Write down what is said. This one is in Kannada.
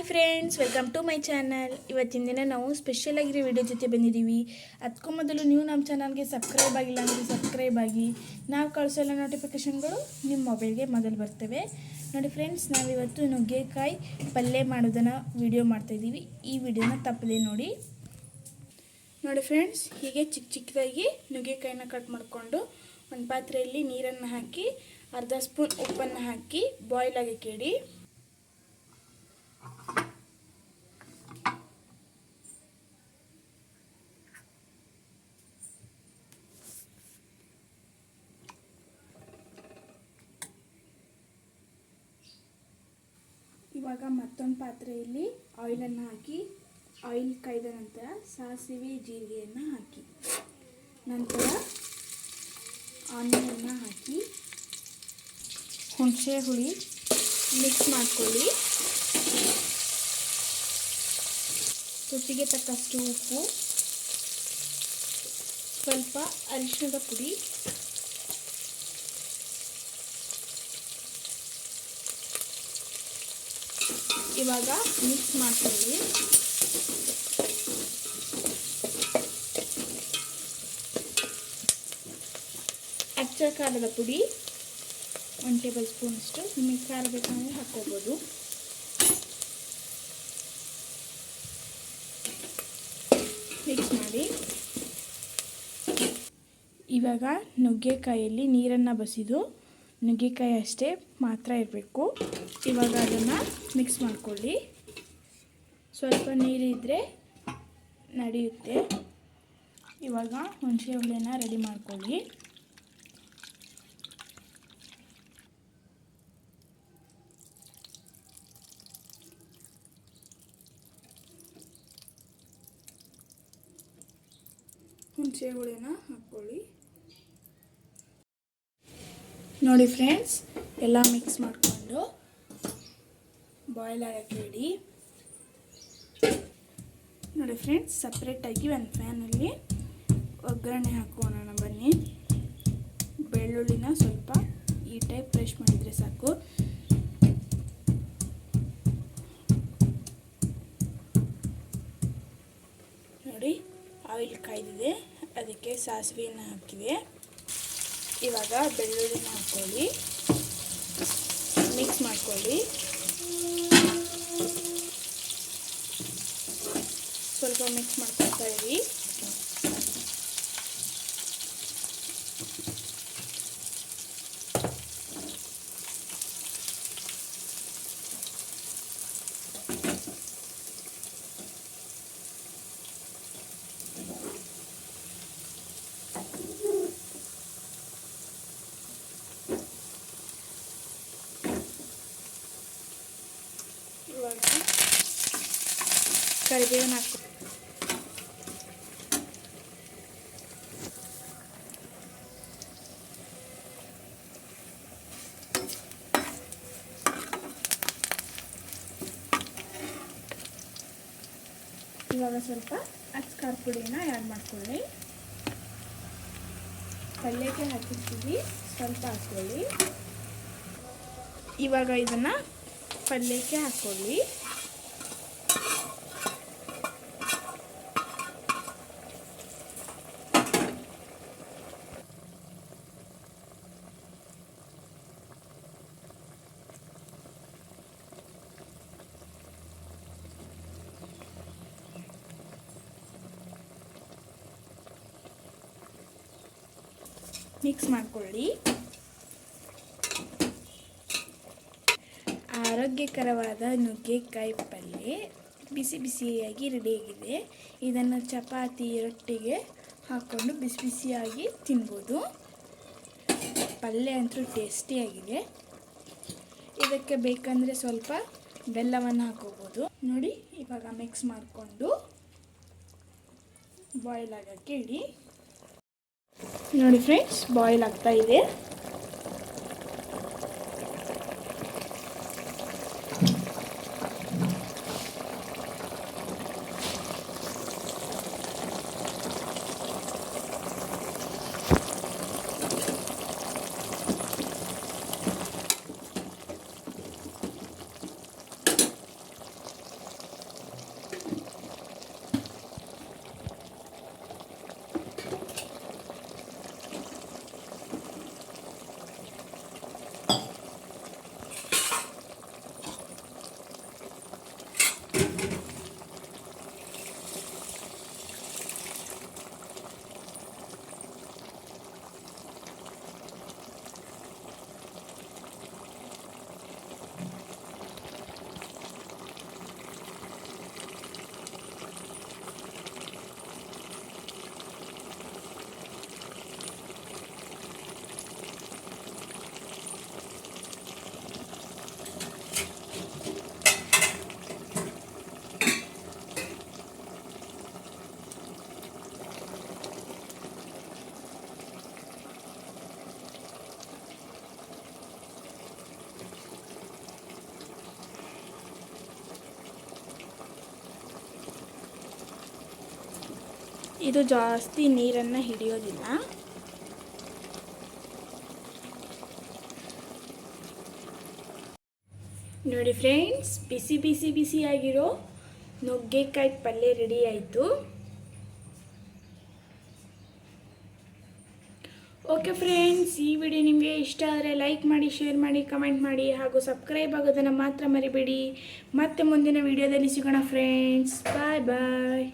Friends, welcome to my channel. ಇವತ್ತಿನ ದಿನ ನಾವು ಸ್ಪೆಷಲ್ ಆಗಿರೋ ವಿಡಿಯೋ ಜೊತೆ ಬಂದಿದ್ದೀವಿ. ಅದಕ್ಕೂ ಮೊದಲು ನೀವು ನಮ್ಮ ಚಾನಲ್ಗೆ ಸಬ್ಸ್ಕ್ರೈಬ್ ಆಗಿಲ್ಲ ಅಂದರೆ ಸಬ್ಸ್ಕ್ರೈಬ್ ಆಗಿ. ನಾವು ಕಳಿಸೋ ಎಲ್ಲ ನೋಟಿಫಿಕೇಷನ್ಗಳು ನಿಮ್ಮ ಮೊಬೈಲ್ಗೆ ಮೊದಲು ಬರ್ತವೆ. ನೋಡಿ ಫ್ರೆಂಡ್ಸ್, ನಾವಿವತ್ತು ನುಗ್ಗೆಕಾಯಿ ಪಲ್ಯ ಮಾಡೋದನ್ನು ವಿಡಿಯೋ ಮಾಡ್ತಾಯಿದ್ದೀವಿ. ಈ ವಿಡಿಯೋನ ತಪ್ಪದೆ ನೋಡಿ ಫ್ರೆಂಡ್ಸ್. ಹೀಗೆ ಚಿಕ್ಕದಾಗಿ ನುಗ್ಗೆಕಾಯಿನ ಕಟ್ ಮಾಡಿಕೊಂಡು ಒಂದು ಪಾತ್ರೆಯಲ್ಲಿ ನೀರನ್ನು ಹಾಕಿ ಅರ್ಧ ಸ್ಪೂನ್ ಉಪ್ಪನ್ನು ಹಾಕಿ ಬಾಯ್ಲ್ ಆಗಕ್ಕೆ ಇಡಿ. ಇವಾಗ ಮತ್ತೊಂದು ಪಾತ್ರೆಯಲ್ಲಿ ಆಯಿಲನ್ನು ಹಾಕಿ ಆಯಿಲ್ ಕಾಯ್ದ ನಂತರ ಸಾಸಿವೆ ಜೀರಿಗೆಯನ್ನು ಹಾಕಿ, ನಂತರ ಆನಿಯನ್ನ ಹಾಕಿ ಹುಣಸೆ ಹುಳಿ ಮಿಕ್ಸ್ ಮಾಡ್ಕೊಳ್ಳಿ. ರುಚಿಗೆ ತಕ್ಕಷ್ಟು ಉಪ್ಪು, ಸ್ವಲ್ಪ ಅರಿಶಿಣದ ಪುಡಿ, ಇವಾಗ ಮಿಕ್ಸ್ ಮಾಡ್ಕೊಳ್ಳಿ. ಅಚ್ಚ ಖಾರದ ಪುಡಿ 1 ಟೇಬಲ್ ಸ್ಪೂನ್ ಅಷ್ಟು, ನಿಮಗೆ ಖಾರ ಬೇಕಂದರೆ ಹಾಕ್ಕೋಬೋದು. ಮಿಕ್ಸ್ ಮಾಡಿ. ಇವಾಗ ನುಗ್ಗೆಕಾಯಲ್ಲಿ ನೀರನ್ನು ಬಸಿದು ನುಗ್ಗೆಕಾಯಿ ಅಷ್ಟೇ ಮಾತ್ರ ಇರಬೇಕು. ಇವಾಗ ಅದನ್ನು ಮಿಕ್ಸ್ ಮಾಡಿಕೊಳ್ಳಿ. ಸ್ವಲ್ಪ ನೀರಿದ್ದರೆ ನಡೆಯುತ್ತೆ. ಇವಾಗ ಹುಣಸೆ ಹುಳಿನ ರೆಡಿ ಮಾಡ್ಕೊಳ್ಳಿ. ಹುಣಸೆ ಹುಳಿನ ಹಾಕ್ಕೊಳ್ಳಿ. ನೋಡಿ ಫ್ರೆಂಡ್ಸ್, ಎಲ್ಲ ಮಿಕ್ಸ್ ಮಾಡಿಕೊಂಡು ಬಾಯ್ಲ್ ಆಗಕ್ಕೆ ಇಡಿ. ನೋಡಿ ಫ್ರೆಂಡ್ಸ್, ಸಪ್ರೇಟಾಗಿ ಒಂದು ಪ್ಯಾನಲ್ಲಿ ಒಗ್ಗರಣೆ ಹಾಕೋಣ ಬನ್ನಿ. ಬೆಳ್ಳುಳ್ಳಿನ ಸ್ವಲ್ಪ ಈ ಟೈಪ್ ಫ್ರೆಶ್ ಮಾಡಿದರೆ ಸಾಕು. ನೋಡಿ, ಆಯಿಲ್ ಕಾಯ್ದಿದೆ, ಅದಕ್ಕೆ ಸಾಸಿವೆಯನ್ನು ಹಾಕಿವೆ. ಇವಾಗ ಬೆಳ್ಳುಳ್ಳಿನ ಹಾಕ್ಕೊಳ್ಳಿ, ಮಿಕ್ಸ್ ಮಾಡ್ಕೊಳ್ಳಿ. ಸ್ವಲ್ಪ ಮಿಕ್ಸ್ ಮಾಡ್ಕೊಳ್ತಾ ಇರಿ. ಇವಾಗ ಕರಿಬೇವನ್ನ ಹಾಕಿ ಇವಾಗ ಸ್ವಲ್ಪ ಅಚ್ಚ ಖಾರ ಪುಡಿನ ಆ್ಯಡ್ ಮಾಡ್ಕೊಳ್ಳಿ. ಪಲ್ಯಕ್ಕೆ ಹಾಕಿರ್ತೀವಿ, ಸ್ವಲ್ಪ ಹಾಕ್ಕೊಳ್ಳಿ. ಇವಾಗ ಇದನ್ನು ಪಲ್ಯಕ್ಕೆ ಹಾಕ್ಕೊಳ್ಳಿ. ಮಿಕ್ಸ್ ಮಾಡ್ಕೊಳ್ಳಿ. ಆರೋಗ್ಯಕರವಾದ ನುಗ್ಗೆಕಾಯಿ ಪಲ್ಯ ಬಿಸಿ ಬಿಸಿಯಾಗಿ ರೆಡಿಯಾಗಿದೆ. ಇದನ್ನು ಚಪಾತಿ ರೊಟ್ಟಿಗೆ ಹಾಕ್ಕೊಂಡು ಬಿಸಿ ಬಿಸಿಯಾಗಿ ತಿನ್ಬೋದು. ಪಲ್ಯ ಅಂತೂ ಟೇಸ್ಟಿಯಾಗಿದೆ. ಇದಕ್ಕೆ ಬೇಕಂದರೆ ಸ್ವಲ್ಪ ಬೆಲ್ಲವನ್ನು ಹಾಕೋಬೋದು. ನೋಡಿ, ಇವಾಗ ಮಿಕ್ಸ್ ಮಾಡಿಕೊಂಡು ಬಾಯ್ಲ್ ಆಗೋಕ್ಕೆ ಇಡಿ. ನೋಡಿ ಫ್ರೆಂಡ್ಸ್, ಬಾಯ್ಲ್ ಆಗ್ತಾ ಇದೆ. ಇದು ಜಾಸ್ತಿ ನೀರನ್ನು ಹಿಡಿಯೋದಿಲ್ಲ. ನೋಡಿ ಫ್ರೆಂಡ್ಸ್, ಬಿಸಿ ಬಿಸಿ ಬಿಸಿಯಾಗಿರೋ ನುಗ್ಗೆಕಾಯಿ ಪಲ್ಯ ರೆಡಿ ಆಯಿತು. ಓಕೆ ಫ್ರೆಂಡ್ಸ್, ಈ ವಿಡಿಯೋ ನಿಮಗೆ ಇಷ್ಟ ಆದರೆ ಲೈಕ್ ಮಾಡಿ, ಶೇರ್ ಮಾಡಿ, ಕಮೆಂಟ್ ಮಾಡಿ ಹಾಗೂ ಸಬ್ಸ್ಕ್ರೈಬ್ ಆಗೋದನ್ನು ಮಾತ್ರ ಮರಿಬೇಡಿ. ಮತ್ತೆ ಮುಂದಿನ ವಿಡಿಯೋದಲ್ಲಿ ಸಿಗೋಣ ಫ್ರೆಂಡ್ಸ್. ಬಾಯ್ ಬಾಯ್.